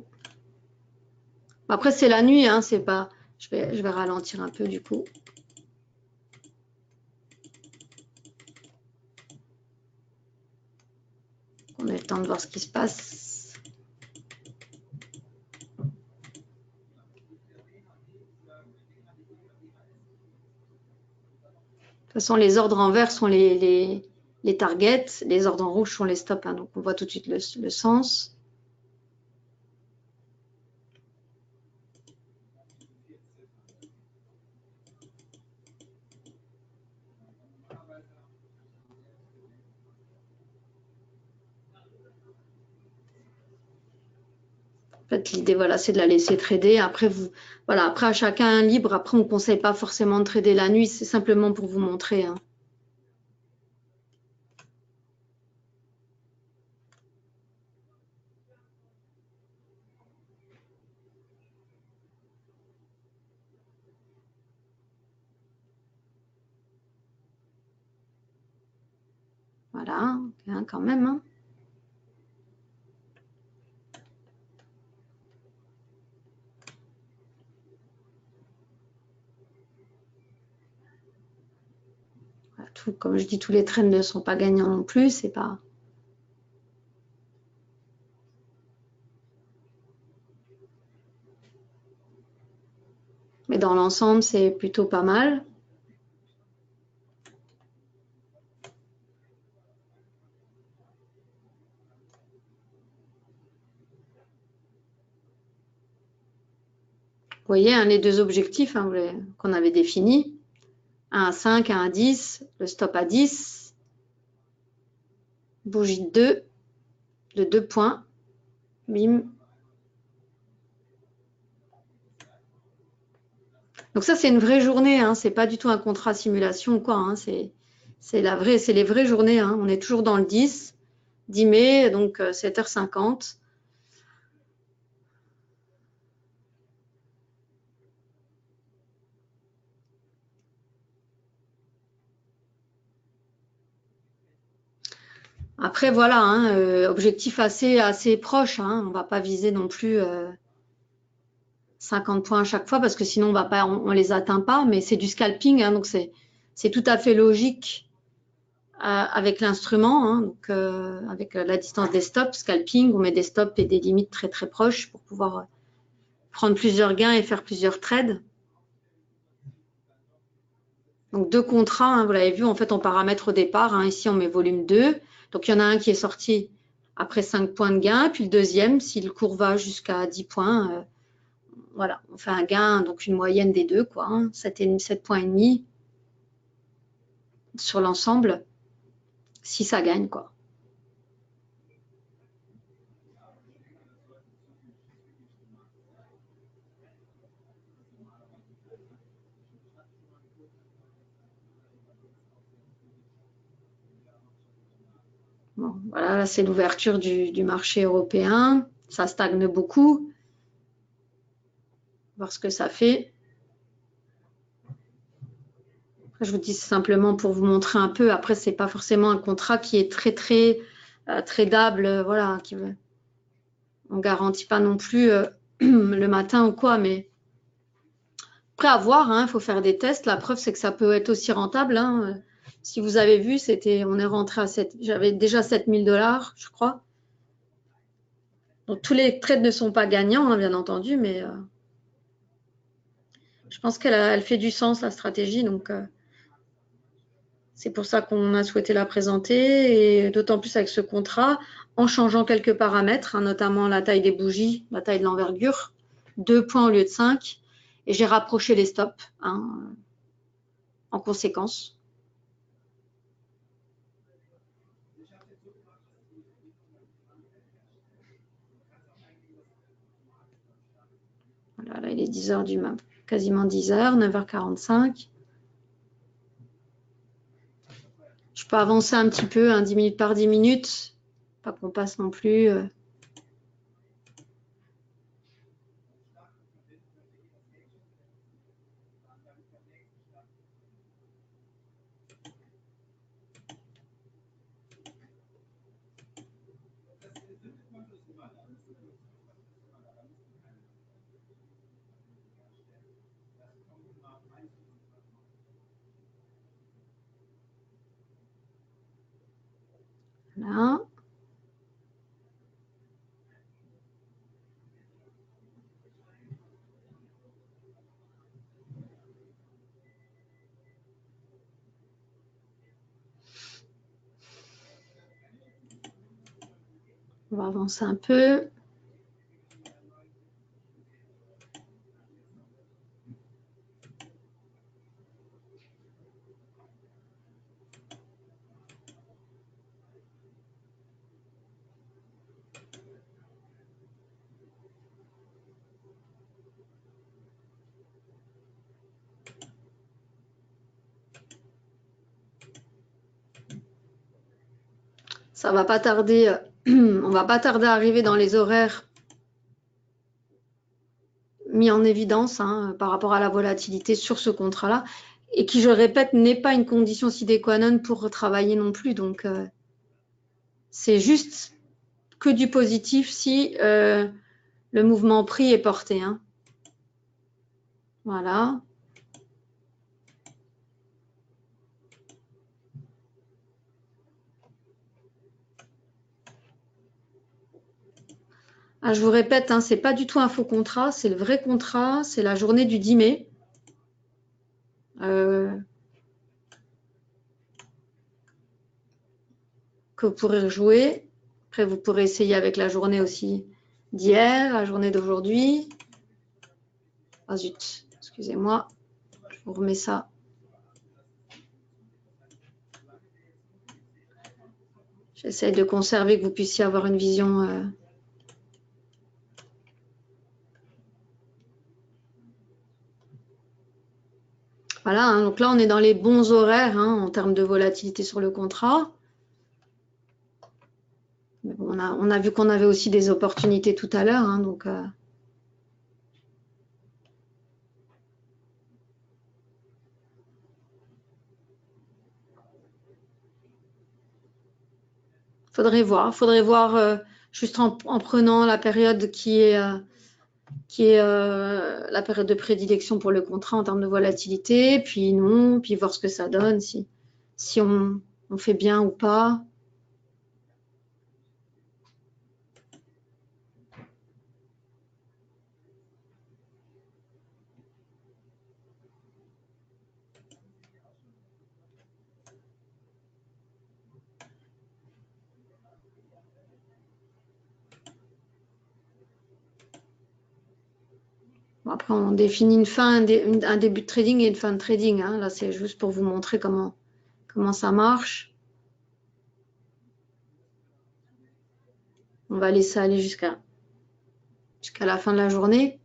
Speaker 1: Après, c'est la nuit, hein, c'est pas... Je vais ralentir un peu du coup. On a le temps de voir ce qui se passe. De toute façon, les ordres en vert sont les targets, les ordres en rouge sont les stops. Hein, donc, on voit tout de suite le sens. En fait, l'idée, voilà, c'est de la laisser trader. Après, voilà, après, à chacun libre. Après, on ne conseille pas forcément de trader la nuit. C'est simplement pour vous montrer. Hein. Voilà, hein, quand même. Hein. Tout, comme je dis, tous les trades ne sont pas gagnants non plus, c'est pas. Mais dans l'ensemble, c'est plutôt pas mal. Vous voyez, hein, les deux objectifs hein, qu'on avait définis, un à 5, un à 10, le stop à 10, bougie de 2 points, bim. Donc ça, c'est une vraie journée, hein, c'est pas du tout un contrat simulation ou quoi, hein, c'est les vraies journées, hein, on est toujours dans le 10 mai, donc 7h50. Après, voilà, hein, objectif assez proche. Hein, on ne va pas viser non plus 50 points à chaque fois parce que sinon on les atteint pas. Mais c'est du scalping, hein, donc c'est tout à fait logique avec l'instrument, hein, donc avec la distance des stops, scalping, on met des stops et des limites très très proches pour pouvoir prendre plusieurs gains et faire plusieurs trades. Donc deux contrats, hein, vous l'avez vu, en fait on paramètre au départ. Hein, ici on met volume 2. Donc il y en a un qui est sorti après 5 points de gain, puis le deuxième, si le cours va jusqu'à 10 points, voilà, on fait un gain, donc une moyenne des deux, quoi, hein, 7 points et demi sur l'ensemble, si ça gagne, quoi. Bon, voilà, c'est l'ouverture du marché européen. Ça stagne beaucoup. Voir ce que ça fait. Après, je vous dis simplement pour vous montrer un peu. Après, c'est pas forcément un contrat qui est très très tradable. Voilà, on garantit pas non plus le matin ou quoi, mais après à voir. Il faut faire des tests. La preuve, c'est que ça peut être aussi rentable. Hein. Si vous avez vu, on est rentré à 7, j'avais déjà 7 000 $, je crois. Donc tous les trades ne sont pas gagnants, hein, bien entendu, mais je pense qu'elle fait du sens, la stratégie. Donc c'est pour ça qu'on a souhaité la présenter, et d'autant plus avec ce contrat, en changeant quelques paramètres, hein, notamment la taille des bougies, la taille de l'envergure, 2 points au lieu de 5, et j'ai rapproché les stops hein, en conséquence. Voilà, là, il est 10h du matin, quasiment 10h, 9h45. Je peux avancer un petit peu, hein, 10 minutes par 10 minutes, pas qu'on passe non plus. Voilà. On va avancer un peu. Ça va pas tarder, on va pas tarder à arriver dans les horaires mis en évidence hein, par rapport à la volatilité sur ce contrat-là, et qui, je répète, n'est pas une condition sine qua non pour travailler non plus. Donc, C'est juste que du positif si le mouvement prix est porté. Hein. Voilà. Ah, je vous répète, hein, c'est pas du tout un faux contrat, c'est le vrai contrat, c'est la journée du 10 mai. Que vous pourrez rejouer. Après, vous pourrez essayer avec la journée aussi d'hier, la journée d'aujourd'hui. Ah zut, excusez-moi, je vous remets ça. J'essaie de conserver que vous puissiez avoir une vision. Voilà, hein, donc là on est dans les bons horaires hein, en termes de volatilité sur le contrat. Mais bon, on a vu qu'on avait aussi des opportunités tout à l'heure, hein, donc faudrait voir juste en prenant la période qui est la période de prédilection pour le contrat en termes de volatilité, puis non, puis voir ce que ça donne, si on fait bien ou pas. Bon, après, on définit une fin, un début de trading et une fin de trading. Hein. Là, c'est juste pour vous montrer comment ça marche. On va laisser aller jusqu'à la fin de la journée.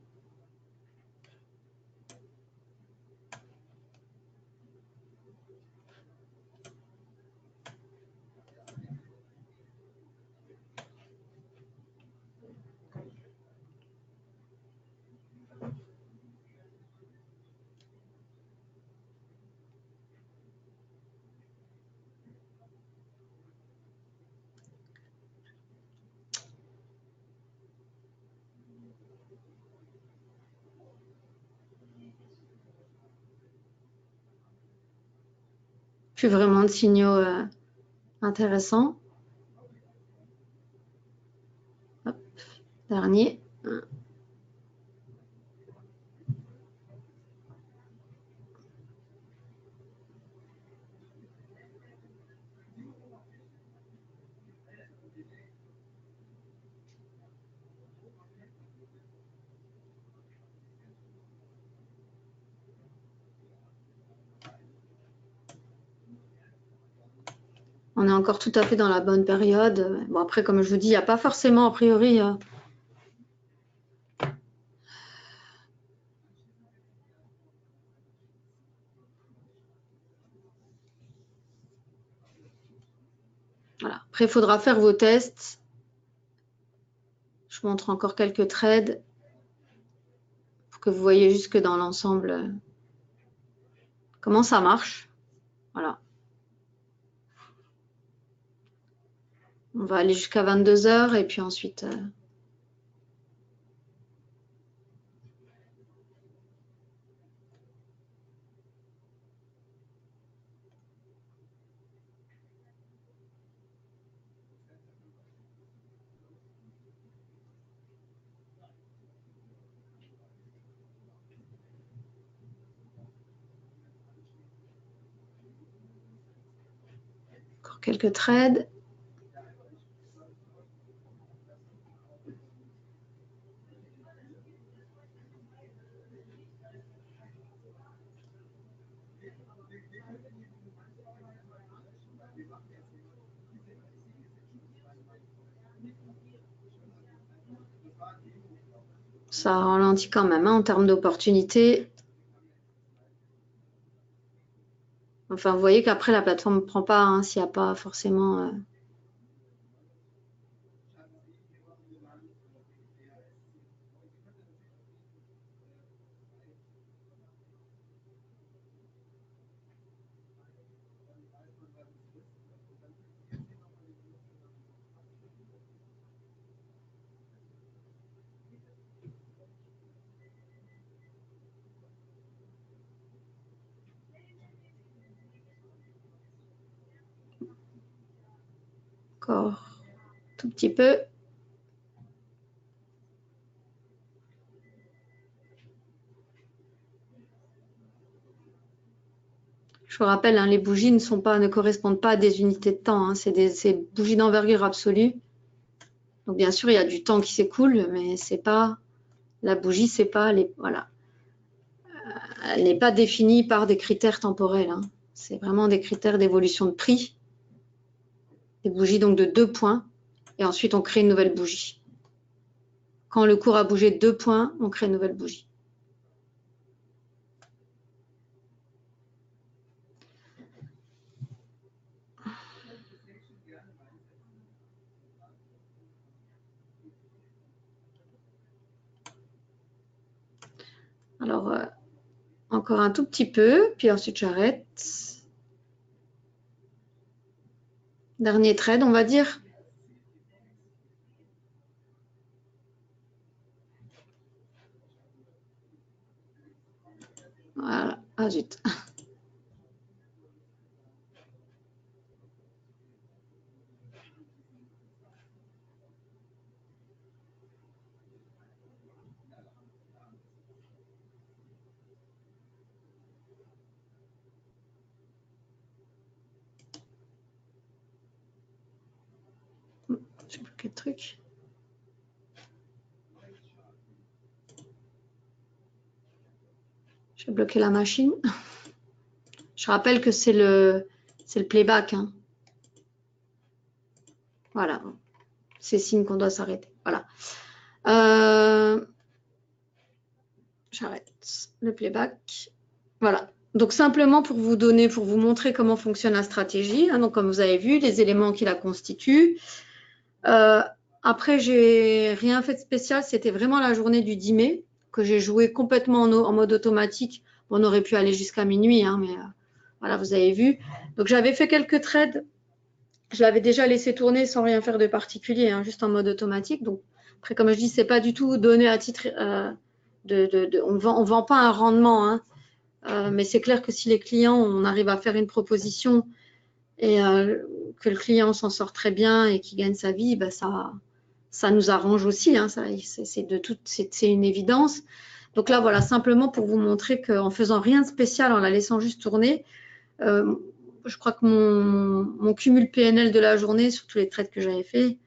Speaker 1: Plus vraiment de signaux intéressants. Hop, dernier. On est encore tout à fait dans la bonne période. Bon, après, comme je vous dis, il n'y a pas forcément, a priori, voilà. Après, il faudra faire vos tests. Je vous montre encore quelques trades pour que vous voyez juste que dans l'ensemble, comment ça marche. Voilà. On va aller jusqu'à 22 heures et puis ensuite... encore quelques trades. Ça ralentit quand même hein, en termes d'opportunités. Enfin, vous voyez qu'après, la plateforme ne prend pas hein, s'il n'y a pas forcément... Encore tout petit peu. Je vous rappelle, hein, les bougies ne correspondent pas à des unités de temps. Hein, c'est des bougies d'envergure absolue. Donc bien sûr, il y a du temps qui s'écoule, mais c'est pas la bougie, c'est pas voilà. Elle n'est pas définie par des critères temporels. Hein. C'est vraiment des critères d'évolution de prix. Des bougies donc de 2 points. Et ensuite, on crée une nouvelle bougie. Quand le cours a bougé de 2 points, on crée une nouvelle bougie. Alors, encore un tout petit peu, puis ensuite j'arrête. Dernier trade, on va dire. Voilà. Ah zut. J'ai bloqué le truc. J'ai bloqué la machine. Je rappelle que c'est le playback. Hein. Voilà. C'est signe qu'on doit s'arrêter. Voilà. J'arrête le playback. Voilà. Donc simplement pour vous montrer comment fonctionne la stratégie. Hein, donc comme vous avez vu, les éléments qui la constituent. Après, j'ai rien fait de spécial. C'était vraiment la journée du 10 mai que j'ai joué complètement en mode automatique. On aurait pu aller jusqu'à minuit, hein, mais voilà, vous avez vu. Donc j'avais fait quelques trades. Je l'avais déjà laissé tourner sans rien faire de particulier, hein, juste en mode automatique. Donc après, comme je dis, c'est pas du tout donné à titre on vend pas un rendement, hein. Mais c'est clair que si les clients, on arrive à faire une proposition et que le client s'en sort très bien et qu'il gagne sa vie, bah ça nous arrange aussi. Hein, c'est une évidence. Donc là, voilà, simplement pour vous montrer qu'en faisant rien de spécial, en la laissant juste tourner, je crois que mon cumul PNL de la journée sur tous les trades que j'avais fait,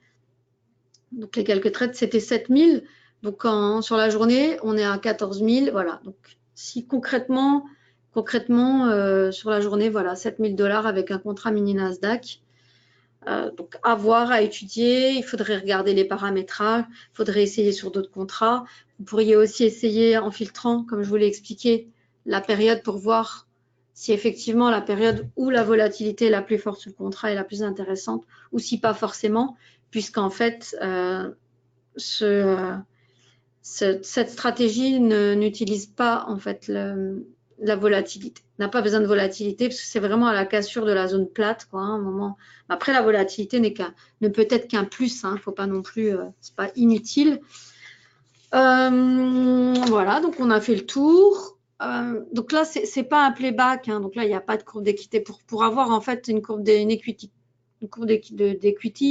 Speaker 1: donc les quelques trades, c'était 7000. Donc sur la journée, on est à 14 000. Voilà. Donc si concrètement sur la journée, voilà, 7 000 $ avec un contrat mini Nasdaq. Donc à voir, à étudier. Il faudrait regarder les paramétrages. Il faudrait essayer sur d'autres contrats. Vous pourriez aussi essayer en filtrant, comme je vous l'ai expliqué, la période pour voir si effectivement la période où la volatilité est la plus forte sur le contrat est la plus intéressante ou si pas forcément, puisqu'en fait, cette stratégie n'utilise pas en fait la volatilité, n'a pas besoin de volatilité parce que c'est vraiment à la cassure de la zone plate, quoi, hein, un moment. Après, la volatilité ne peut être qu'un plus, hein, faut pas non plus, c'est pas inutile. Voilà, donc on a fait le tour. Donc là, c'est pas un playback, hein, donc là, il n'y a pas de courbe d'équité. Pour avoir en fait une courbe d'equity,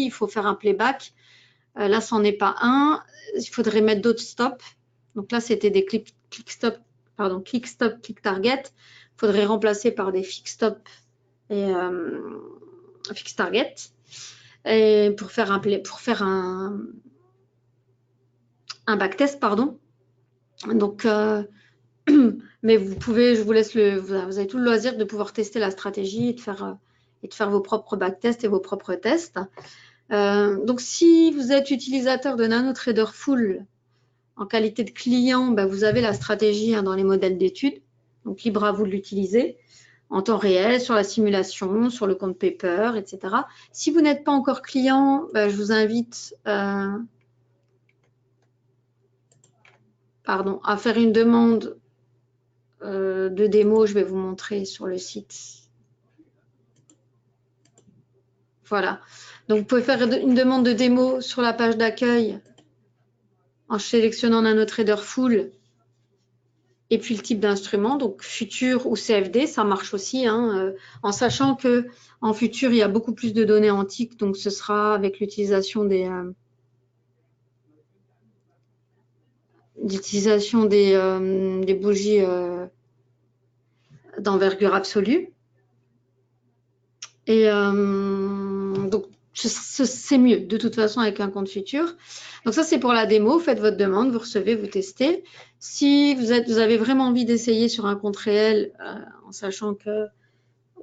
Speaker 1: il faut faire un playback. Là, c'en est pas un. Il faudrait mettre d'autres stops. Donc là, c'était des click stop, click target. Il faudrait remplacer par des fix stop et fix target. Et pour faire un backtest, pardon. Donc, mais vous pouvez, je vous laisse vous avez tout le loisir de pouvoir tester la stratégie et de faire vos propres backtests et vos propres tests. Donc, si vous êtes utilisateur de NanoTrader Full en qualité de client, ben, vous avez la stratégie, hein, dans les modèles d'études. Donc, libre à vous de l'utiliser en temps réel, sur la simulation, sur le compte paper, etc. Si vous n'êtes pas encore client, ben, je vous invite à faire une demande de démo. Je vais vous montrer sur le site. Voilà. Donc, vous pouvez faire une demande de démo sur la page d'accueil en sélectionnant NanoTrader Full Et puis le type d'instrument, donc futur ou CFD, ça marche aussi, hein, en sachant que en futur, il y a beaucoup plus de données antiques, donc ce sera avec l'utilisation des bougies d'envergure absolue. Et donc, c'est mieux de toute façon avec un compte futur. Donc ça, c'est pour la démo. Faites votre demande, vous recevez, vous testez. Si vous avez vraiment envie d'essayer sur un compte réel, en sachant que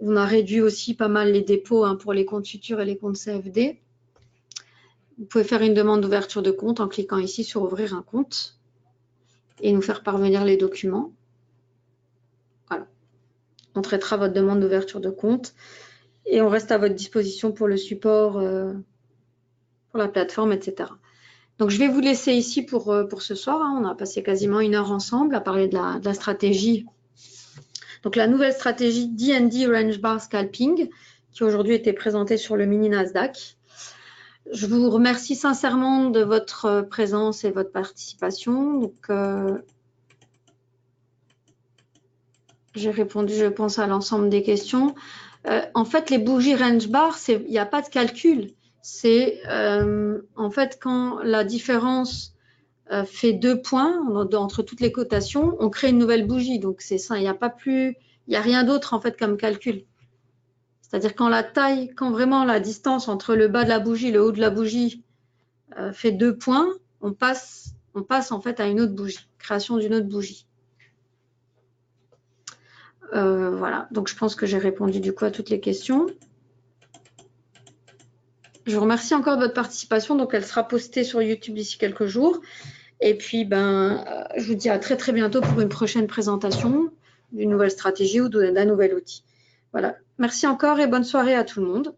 Speaker 1: on a réduit aussi pas mal les dépôts, hein, pour les comptes futurs et les comptes CFD, vous pouvez faire une demande d'ouverture de compte en cliquant ici sur ouvrir un compte et nous faire parvenir les documents. Voilà. On traitera votre demande d'ouverture de compte et on reste à votre disposition pour le support, pour la plateforme, etc. Donc, je vais vous laisser ici pour ce soir, hein. On a passé quasiment 1 heure ensemble à parler de la stratégie. Donc, la nouvelle stratégie D&D Range Bar Scalping qui aujourd'hui était présentée sur le mini Nasdaq. Je vous remercie sincèrement de votre présence et votre participation. Donc, j'ai répondu, je pense, à l'ensemble des questions. En fait, les bougies range bar, il n'y a pas de calcul. C'est en fait quand la différence fait 2 points entre toutes les cotations, on crée une nouvelle bougie. Donc c'est ça, il n'y a pas plus, il n'y a rien d'autre en fait comme calcul. C'est-à-dire quand la taille, quand vraiment la distance entre le bas de la bougie et le haut de la bougie fait 2 points, on passe en fait à une autre bougie, création d'une autre bougie. Voilà, donc je pense que j'ai répondu du coup à toutes les questions. Je vous remercie encore de votre participation. Donc, elle sera postée sur YouTube d'ici quelques jours. Et puis, je vous dis à très, très bientôt pour une prochaine présentation d'une nouvelle stratégie ou d'un nouvel outil. Voilà. Merci encore et bonne soirée à tout le monde.